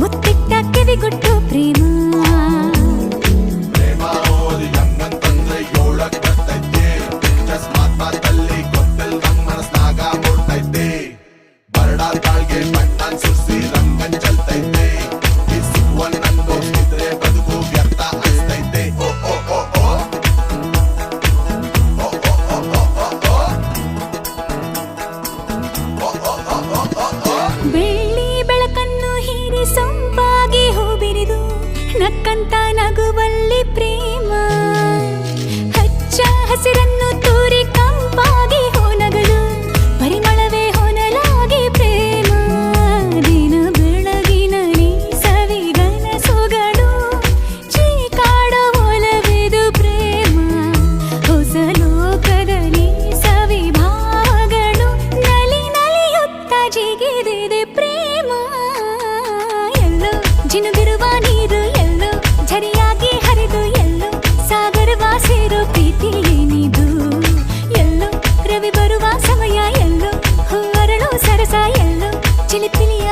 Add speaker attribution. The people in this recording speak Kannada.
Speaker 1: ಮುತ್ತಿಟ್ಟ ಕಿವಿಗೊಟ್ಟು ಪ್ರೇಮ ಸೊಂಪಾಗಿ ಹೂಬಿರಿದು ನಕ್ಕಂತ ನಗುವಲ್ಲಿ ಪ್ರೇಮ ಹಚ್ಚ ಹಸಿರನ್ನು ತೂರಿ ಕಂಪಾಗಿ ಹೋನಗಳು ಪರಿಮಳವೇ ಹೊನಲಾಗಿ ಪ್ರೇಮ ದಿನ ಬೆಳಗಿನ ನೀ ಸವಿಗನ ಸೊಗಡು ಚೀಕಾಡೋ ಒಲವಿದು ಪ್ರೇಮ ಹೊಸ ಲೋಕದಲ್ಲಿ ಸವಿಭಾಗಗಳು ನಲಿ ನಲಿಯುತ್ತ ಜಿಗಿದಿದೆ ಪ್ರೇಮ ಜಿನುಗಿರುವ ನೀರು ಎಲ್ಲೋ ಝರಿಯಾಗಿ ಹರಿದು ಎಲ್ಲೋ ಸಾಗರವ ಸೇರೋ ಪ್ರೀತಿ ಏನಿದು ಎಲ್ಲೋ ರವಿ ಬರುವ ಸಮಯ ಎಲ್ಲೋ ಹೂವರಳು ಸರಸ ಎಲ್ಲೋ ಚಿಲಿಪಿಲಿಯ